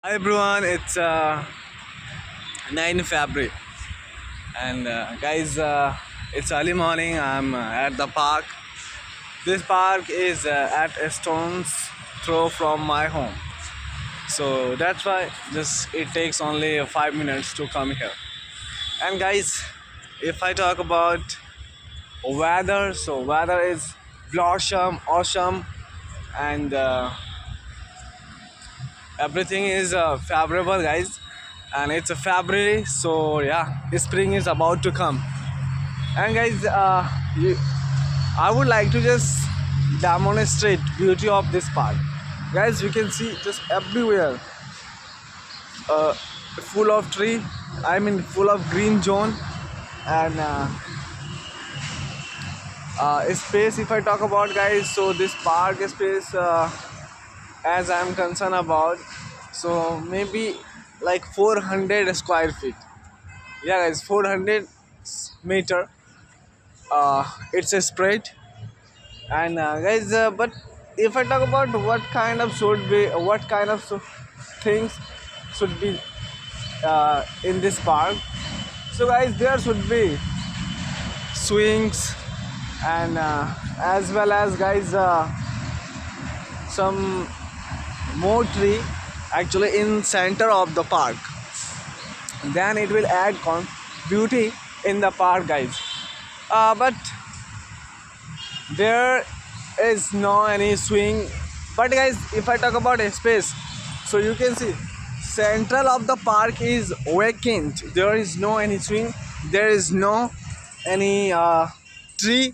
Hi everyone, it's 9 February and guys, it's early morning. I'm at the park. This park is at a stone's throw from my home, so that's why just it takes only 5 minutes to come here. And guys, if I talk about weather, so weather is blossom, awesome, and everything is favorable, guys. And it's a February, so yeah, spring is about to come. And guys, I would like to just demonstrate beauty of this park. Guys, you can see just everywhere, uh, full of tree. I mean, full of green zone and space. If I talk about, guys, so this park space, as I'm concerned about, so maybe like 400 square feet. Yeah, guys, 400 meter. It's a spread. And guys, but if I talk about what kind of things should be in this park, so guys, there should be swings and as well as, guys, some more tree actually in center of the park. Then it will add beauty in the park, guys. But there is no any swing. But guys, if I talk about a space, so you can see central of the park is vacant. There is no any swing, there is no any tree.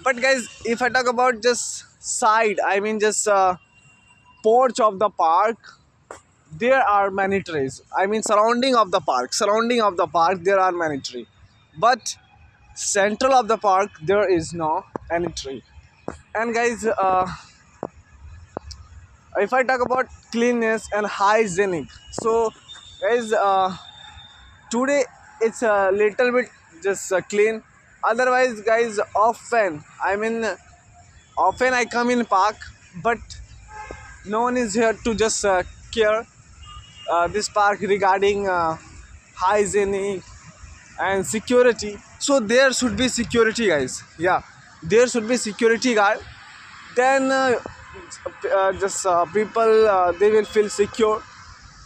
But guys, if I talk about just side, I mean just porch of the park, there are many trees. I mean surrounding of the park there are many trees. But central of the park there is no any tree. And guys, if I talk about cleanness and hygienic, so guys, today it's a little bit just clean. Otherwise, guys, often I come in park, but no one is here to just care this park regarding hygienic and security. So there should be security, guys. Yeah, there should be security guard. Then just people, they will feel secure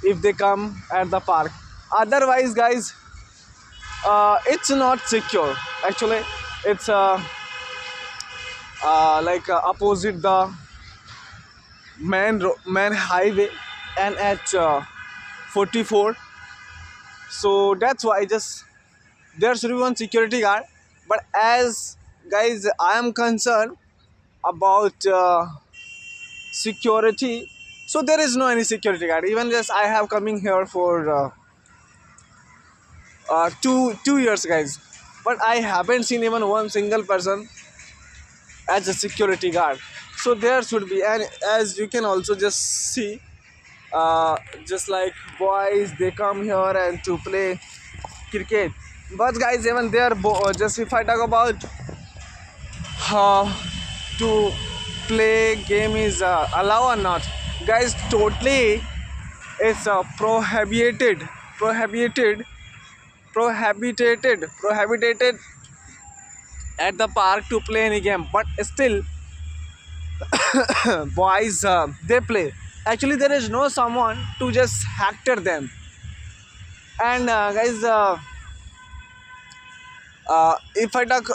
if they come at the park. Otherwise, guys, it's not secure. Actually, it's like opposite the main highway and at 44. So that's why just there should be one security guard. But as, guys, I am concerned about security, so there is no any security guard. Even just I have coming here for 2 years, guys, but I haven't seen even one single person as a security guard. So there should be. And as you can also just see, uh, just like boys, they come here and to play cricket. But guys, even there, just if I talk about uh, to play game is allow or not, guys, totally it's prohibited at the park to play any game. But still, boys, they play. Actually, there is no someone to just hector them. And guys, if I talk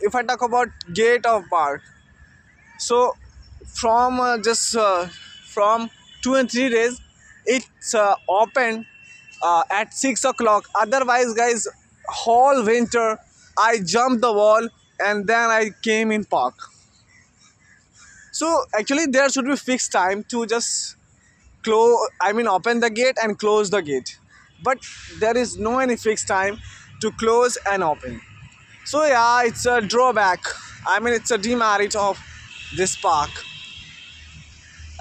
if I talk about gate of park, so from from 2 and 3 days, it's open at 6 o'clock. Otherwise, guys, whole winter I jumped the wall and then I came in park. So actually, there should be fixed time to just close. I mean, open the gate and close the gate. But there is no any fixed time to close and open. So yeah, it's a drawback. I mean, it's a demerit of this park.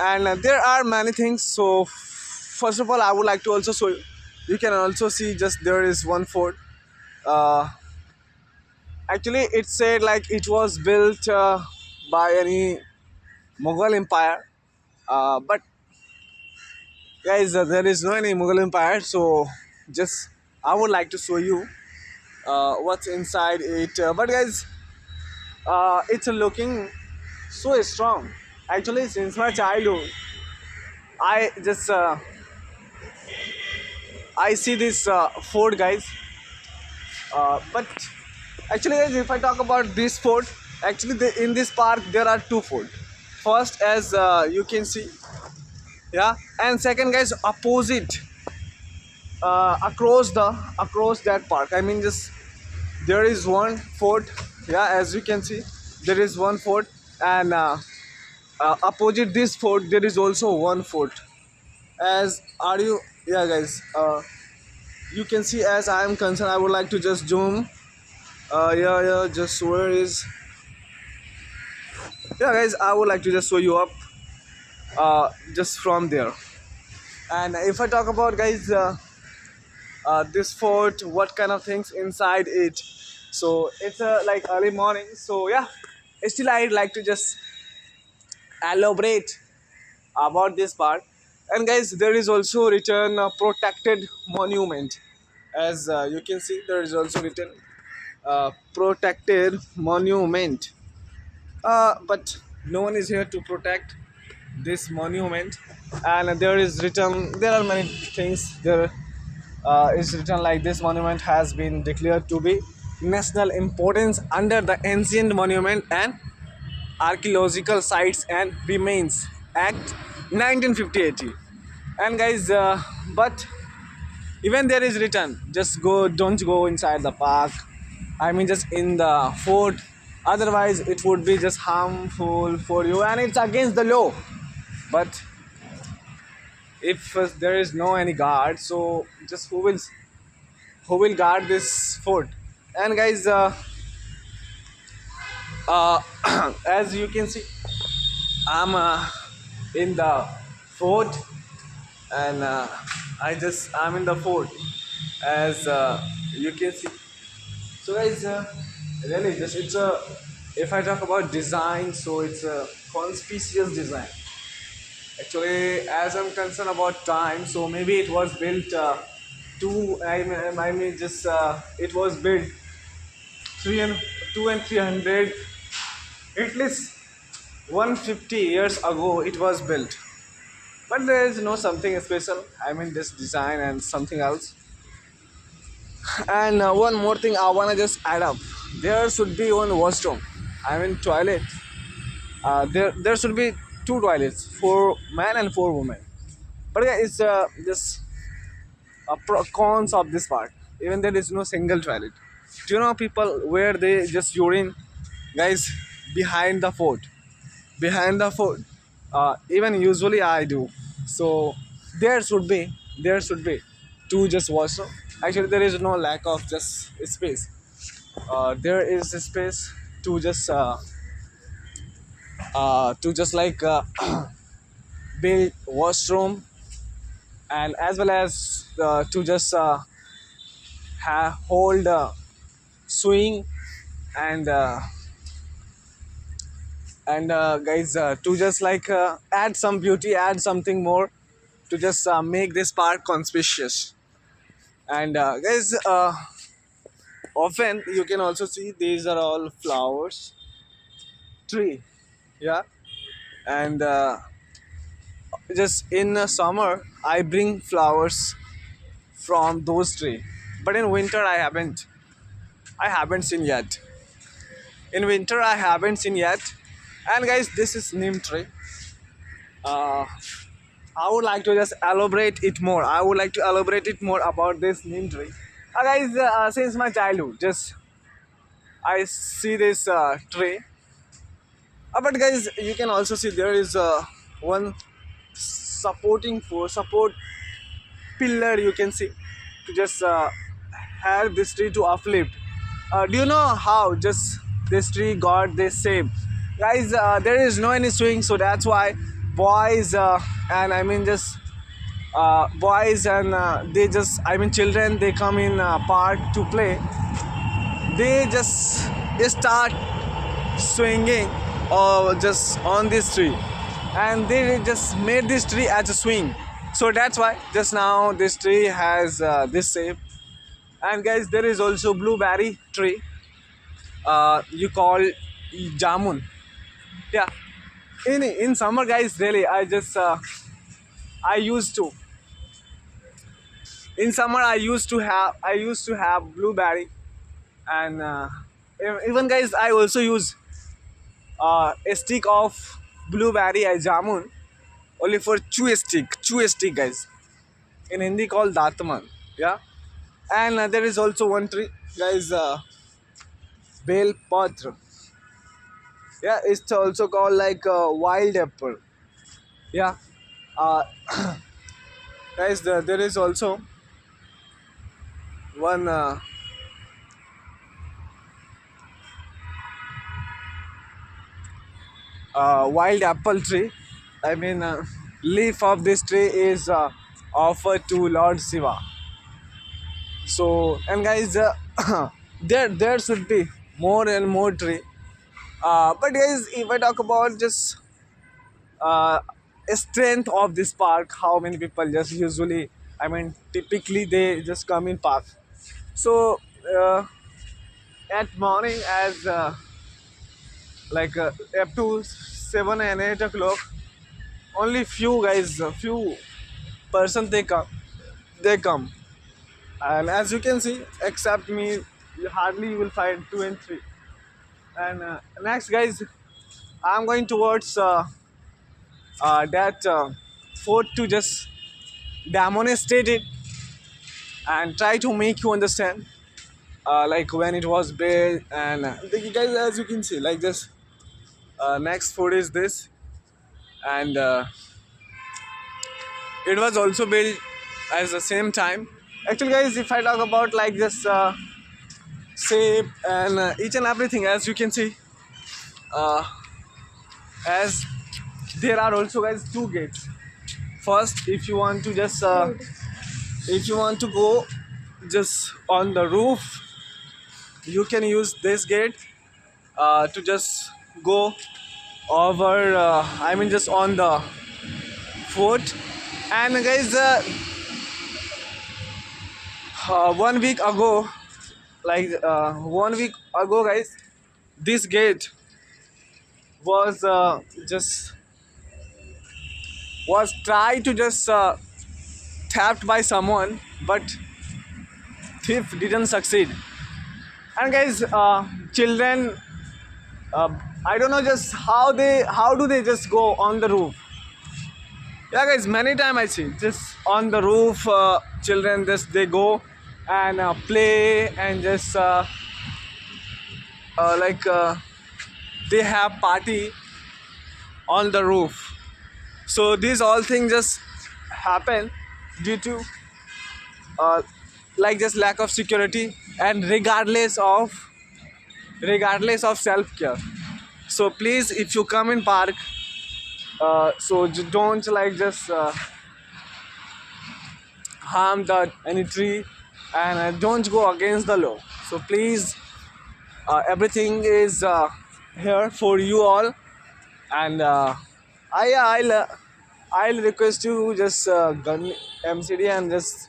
And there are many things. So first of all, I would like to also show you. You can also see just there is one fort. Uh, Actually, it said like it was built by any Mughal Empire, but Guys, there is no any Mughal Empire, so just I would like to show you what's inside it. But guys, it's looking so strong. Actually, since my childhood, I just I see this fort, guys. But actually, guys, if I talk about this fort, actually in this park there are two forts. First, as you can see, yeah, and second, guys, opposite across that park. I mean, just there is one fort. Yeah, as you can see, there is one fort, and opposite this fort there is also one fort. As are you? Yeah, guys. You can see, as I am concerned, I would like to just zoom. Yeah, just where is? Yeah, guys, I would like to just show you up, just from there. And if I talk about, guys, this fort, what kind of things inside it? So it's like early morning. So yeah, still I'd like to just elaborate about this part. And guys, there is also written protected monument. As you can see, there is also written protected monument. But no one is here to protect this monument. And there are many things there. Is written like this monument has been declared to be national importance under the Ancient Monument and Archaeological Sites and Remains Act 1958. And guys, but even there is written, just don't go inside the park. I mean, just in the fort. Otherwise, it would be just harmful for you, and it's against the law. But if there is no any guard, so just who will guard this fort? And guys, uh, as you can see, I'm in the fort, and I'm in the fort, as you can see. So guys, really, just it's a if I talk about design, so it's a conspicuous design. Actually, as I'm concerned about time, so maybe it was built I mean just it was built three and 300, at least 150 years ago it was built. But there is no something special. I mean, this design and something else. And one more thing I wanna just add up. There should be one washroom. I mean toilet. There should be two toilets for man and for women. But yeah, it's just cons of this part. Even there is no single toilet. Do you know people where they just urine, guys, behind the fort? Behind the fort. Even usually I do. So there should be there should be two just washroom. Actually, there is no lack of just space. There is a space to just like build washroom, and as well as to just hold swing, and guys, to just like add some beauty, add something more to just make this park conspicuous. And guys, often you can also see these are all flowers tree. Yeah. And just in summer I bring flowers from those tree, but in winter I haven't seen yet. In winter I haven't seen yet. And guys, this is neem tree. uh, I would like to just elaborate it more. I would like to elaborate it more about this neem tree. Guys, since my childhood, just I see this tree. But guys, you can also see there is one support pillar. You can see to just have this tree to uplift. Do you know how just this tree got this shape? Guys, there is no any swing, so that's why boys and I mean just boys and they just I mean children, they come in park to play. They just start swinging or just on this tree, and they just made this tree as a swing. So that's why just now this tree has this shape. And guys, there is also blueberry tree, you call jamun. Yeah, in summer guys, really I used to in summer I used to have blueberry. And even guys, I also use a stick of blueberry as jamun, only for chew stick guys, in Hindi called datman. Yeah. And there is also one tree guys, bel patra. Yeah, it's also called like wild apple. Yeah. uh, Guys, there is also one wild apple tree. I mean, leaf of this tree is offered to Lord Shiva. So, and guys, there should be more and more tree. But guys, if I talk about just uh, strength of this park, how many people just usually, I mean, typically they just come in park. So at morning, as like up to 7 and 8 o'clock, only few guys, few person they come. And as you can see, except me, hardly you will find two and three. And next guys, I'm going towards that fort to just demonstrate it and try to make you understand, like when it was built. And guys, as you can see, like this, next fort is this. And it was also built at the same time. Actually guys, if I talk about like this shape and each and everything, as you can see, uh, as there are also guys two gates. First, if you want to go just on the roof, you can use this gate to just go over, I mean just on the fort. And guys, 1 week ago, like 1 week ago guys, this gate was just was tried to just tapped by someone, but thief didn't succeed. And guys, children, uh, I don't know just how do they just go on the roof. Yeah guys, many time I see just on the roof, children just they go and play and just like they have party on the roof. So these all things just happen due to uh, like just lack of security, and regardless of self care. So please, if you come in park, so don't like just harm the any tree, and don't go against the law. So please, everything is here for you all. And I'll request you just MCD and just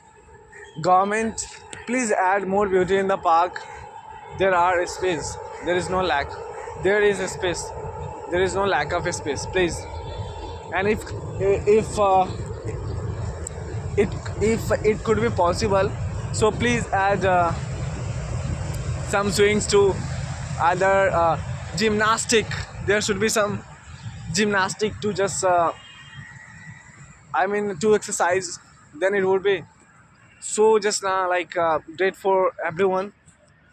government, please add more beauty in the park. There are space, there is no lack, there is a space, there is no lack of space, please. And if it could be possible, so please add some swings to other gymnastic. There should be some gymnastic to just I mean to exercise. Then it would be so just like great for everyone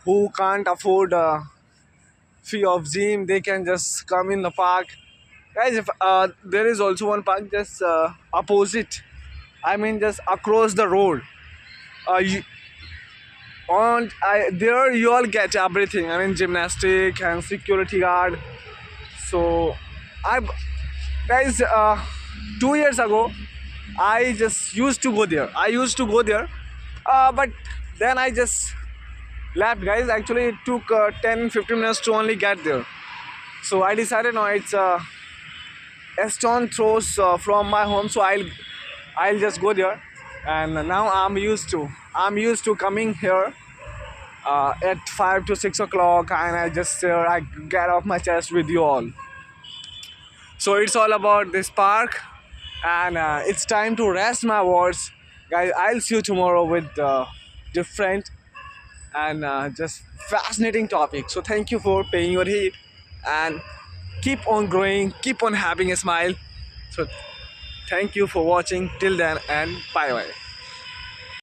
who can't afford fee of gym. They can just come in the park guys. If there is also one park just opposite, I mean just across the road, you, there you all get everything. I mean gymnastic and security guard. So I guys, 2 years ago I just used to go there. But then I just left guys. Actually it took 10-15 minutes to only get there. So I decided no, it's a stone throws from my home, so I'll just go there. And now I'm used to coming here at 5 to 6 o'clock, and I get off my chest with you all. So it's all about this park, and it's time to rest my words, guys. I'll see you tomorrow with different and just fascinating topic. So thank you for paying your heed, and keep on growing, keep on having a smile. So thank you for watching till then, and bye bye.